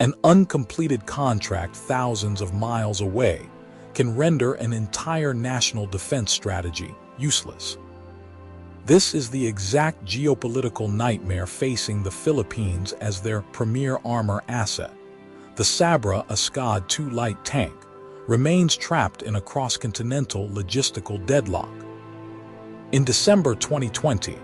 An uncompleted contract thousands of miles away can render an entire national defense strategy useless. This is the exact geopolitical nightmare facing the Philippines as their premier armor asset. The Sabrah ASCOD II light tank remains trapped in a cross-continental logistical deadlock. In December 2020,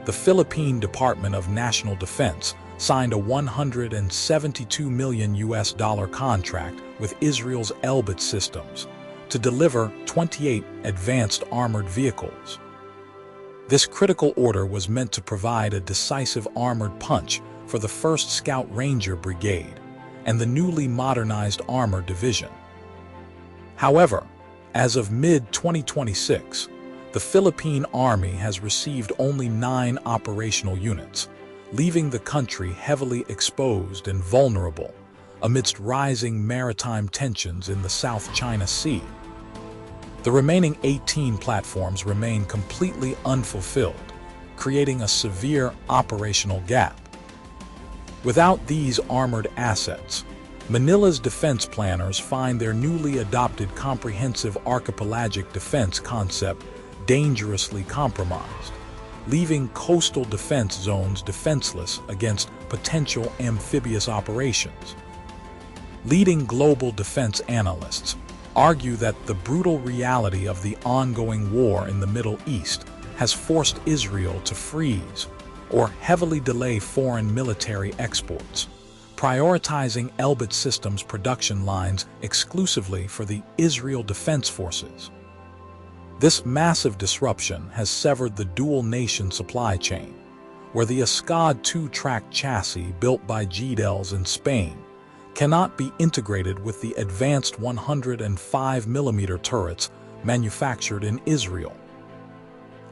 the Philippine Department of National Defense signed a $172 million contract with Israel's Elbit systems to deliver 28 advanced armored vehicles. This critical order was meant to provide a decisive armored punch for the 1st Scout Ranger Brigade and the newly modernized Armor Division. However, as of mid-2026, the Philippine Army has received only 9 operational units, leaving the country heavily exposed and vulnerable amidst rising maritime tensions in the South China Sea. The remaining 18 platforms remain completely unfulfilled, creating a severe operational gap. Without these armored assets, Manila's defense planners find their newly adopted comprehensive archipelagic defense concept dangerously compromised, leaving coastal defense zones defenseless against potential amphibious operations. Leading global defense analysts argue that the brutal reality of the ongoing war in the Middle East has forced Israel to freeze or heavily delay foreign military exports, prioritizing Elbit Systems production lines exclusively for the Israel Defense Forces. This massive disruption has severed the dual-nation supply chain, where the ASCOD two-track chassis built by GDELs in Spain cannot be integrated with the advanced 105mm turrets manufactured in Israel.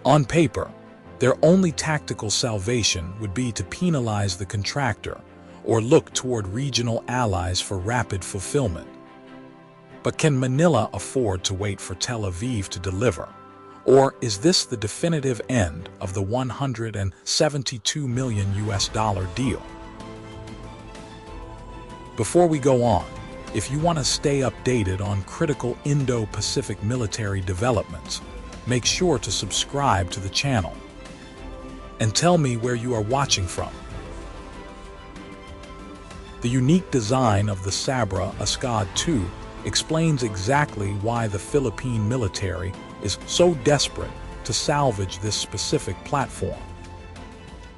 On paper, their only tactical salvation would be to penalize the contractor or look toward regional allies for rapid fulfillment. But can Manila afford to wait for Tel Aviv to deliver? Or is this the definitive end of the $172 million deal? Before we go on, if you want to stay updated on critical Indo-Pacific military developments, make sure to subscribe to the channel. And tell me where you are watching from. The unique design of the Sabrah ASCOD II explains exactly why the Philippine military is so desperate to salvage this specific platform.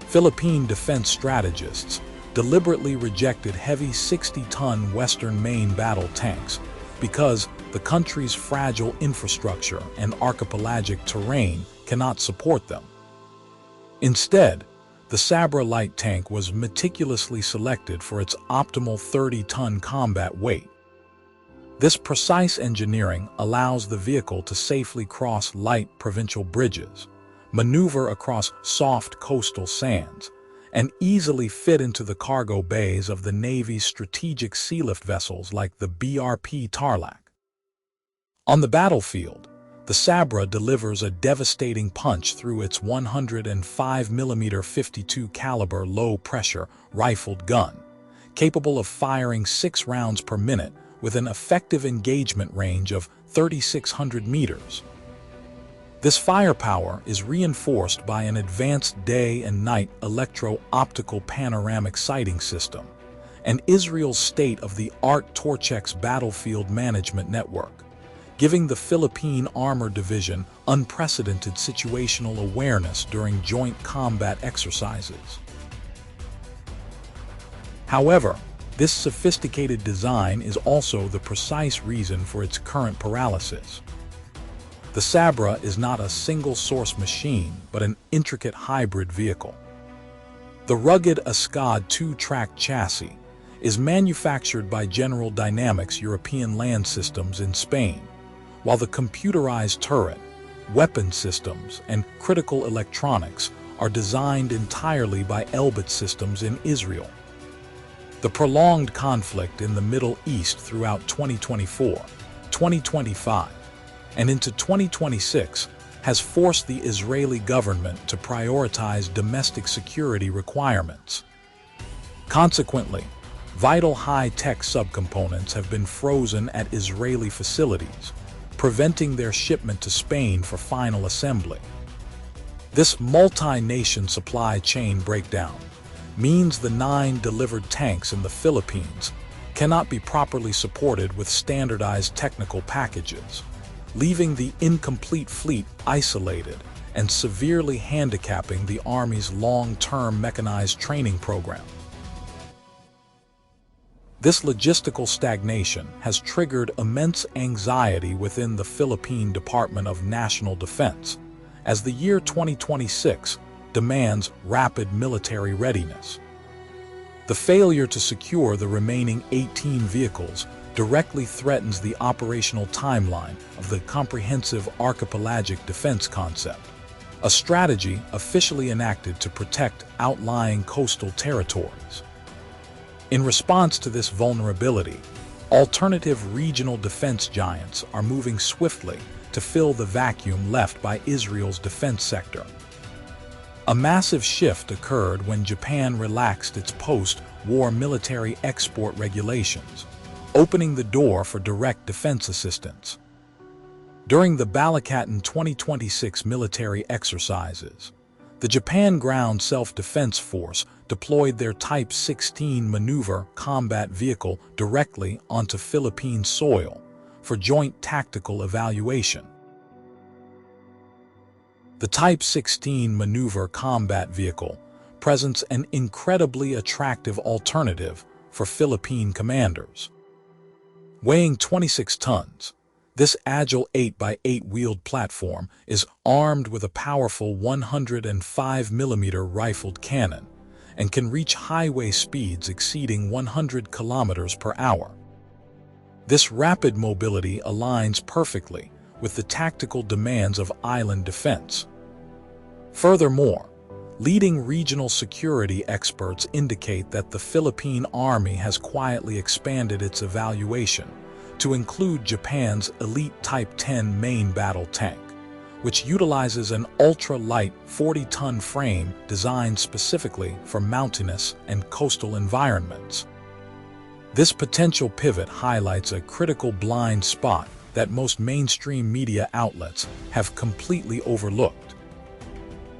Philippine defense strategists deliberately rejected heavy 60-ton Western main battle tanks because the country's fragile infrastructure and archipelagic terrain cannot support them. Instead, the Sabrah light tank was meticulously selected for its optimal 30-ton combat weight. This precise engineering allows the vehicle to safely cross light provincial bridges, maneuver across soft coastal sands, and easily fit into the cargo bays of the Navy's strategic sealift vessels like the BRP Tarlac. On the battlefield, the Sabrah delivers a devastating punch through its 105mm 52 caliber low-pressure rifled gun, capable of firing 6 rounds per minute with an effective engagement range of 3,600 meters. This firepower is reinforced by an advanced day and night electro-optical panoramic sighting system and Israel's state-of-the-art Torchex battlefield management network, giving the Philippine Armor Division unprecedented situational awareness during joint combat exercises. However, this sophisticated design is also the precise reason for its current paralysis. The Sabrah is not a single-source machine, but an intricate hybrid vehicle. The rugged ASCOD two-track chassis is manufactured by General Dynamics European Land Systems in Spain, while the computerized turret, weapon systems, and critical electronics are designed entirely by Elbit Systems in Israel. The prolonged conflict in the Middle East throughout 2024, 2025, and into 2026 has forced the Israeli government to prioritize domestic security requirements. Consequently, Vital high-tech subcomponents have been frozen at Israeli facilities, preventing their shipment to Spain for final assembly. This multi-nation supply chain breakdown means the 9 delivered tanks in the Philippines cannot be properly supported with standardized technical packages, leaving the incomplete fleet isolated and severely handicapping the Army's long-term mechanized training program. This logistical stagnation has triggered immense anxiety within the Philippine Department of National Defense, as the year 2026 demands rapid military readiness. The failure to secure the remaining 18 vehicles directly threatens the operational timeline of the comprehensive archipelagic defense concept, a strategy officially enacted to protect outlying coastal territories. In response to this vulnerability, alternative regional defense giants are moving swiftly to fill the vacuum left by Israel's defense sector. A massive shift occurred when Japan relaxed its post-war military export regulations, opening the door for direct defense assistance. During the Balikatan 2026 military exercises, the Japan Ground Self-Defense Force deployed their Type 16 maneuver combat vehicle directly onto Philippine soil for joint tactical evaluation. The Type 16 maneuver combat vehicle presents an incredibly attractive alternative for Philippine commanders. Weighing 26 tons, this agile 8x8 wheeled platform is armed with a powerful 105mm rifled cannon and can reach highway speeds exceeding 100 kilometers per hour. This rapid mobility aligns perfectly with the tactical demands of island defense. Furthermore, leading regional security experts indicate that the Philippine Army has quietly expanded its evaluation to include Japan's elite Type 10 main battle tank, which utilizes an ultra-light 40-ton frame designed specifically for mountainous and coastal environments. This potential pivot highlights a critical blind spot that most mainstream media outlets have completely overlooked,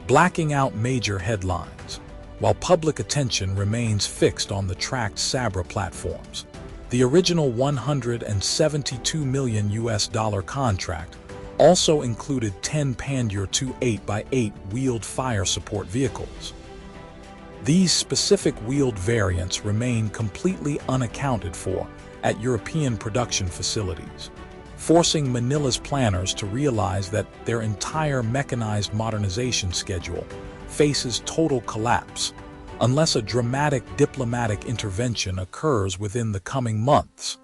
blacking out major headlines, while public attention remains fixed on the tracked Sabrah platforms. The original $172 million contract also included 10 Pandur 2 8x8 wheeled fire support vehicles. These specific wheeled variants remain completely unaccounted for at European production facilities, forcing Manila's planners to realize that their entire mechanized modernization schedule faces total collapse unless a dramatic diplomatic intervention occurs within the coming months.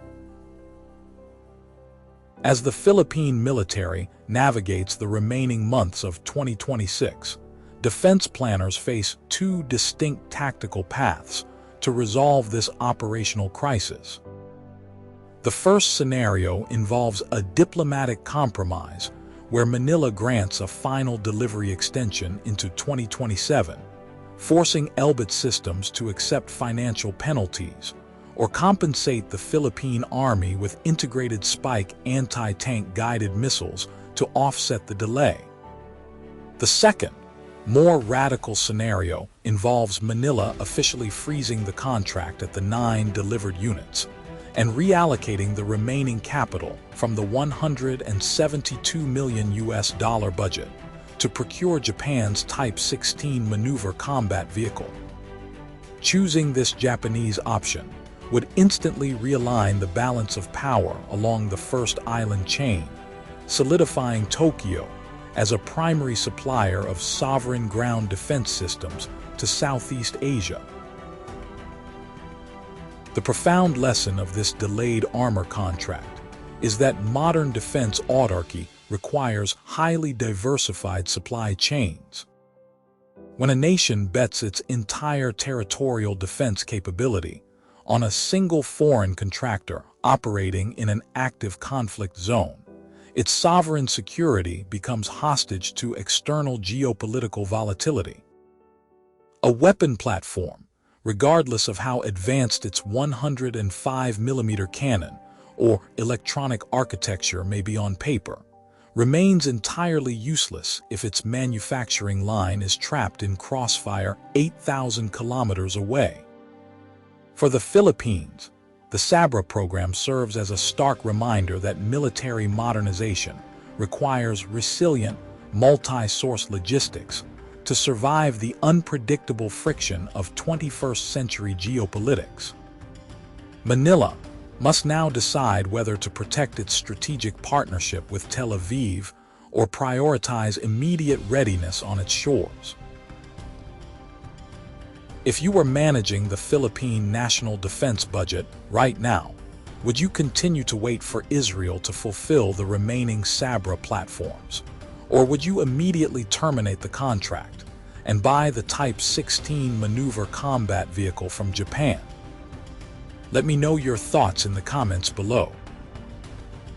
As the Philippine military navigates the remaining months of 2026, defense planners face 2 distinct tactical paths to resolve this operational crisis. The first scenario involves a diplomatic compromise where Manila grants a final delivery extension into 2027, forcing Elbit systems to accept financial penalties or compensate the Philippine Army with integrated Spike anti-tank guided missiles to offset the delay. The second, more radical scenario involves Manila officially freezing the contract at the 9 delivered units and reallocating the remaining capital from the $172 million budget to procure Japan's Type 16 maneuver combat vehicle. Choosing this Japanese option would instantly realign the balance of power along the first island chain, solidifying Tokyo as a primary supplier of sovereign ground defense systems to Southeast Asia. The profound lesson of this delayed armor contract is that modern defense autarky requires highly diversified supply chains. When a nation bets its entire territorial defense capability on a single foreign contractor operating in an active conflict zone, its sovereign security becomes hostage to external geopolitical volatility. A weapon platform regardless of how advanced its 105mm cannon or electronic architecture may be on paper, remains entirely useless if its manufacturing line is trapped in crossfire 8,000 kilometers away. For the Philippines, the Sabrah program serves as a stark reminder that military modernization requires resilient, multi-source logistics to survive the unpredictable friction of 21st century geopolitics. Manila must now decide whether to protect its strategic partnership with Tel Aviv or prioritize immediate readiness on its shores. If you were managing the Philippine national defense budget right now, would you continue to wait for Israel to fulfill the remaining Sabrah platforms? Or would you immediately terminate the contract and buy the Type 16 maneuver combat vehicle from Japan? Let me know your thoughts in the comments below.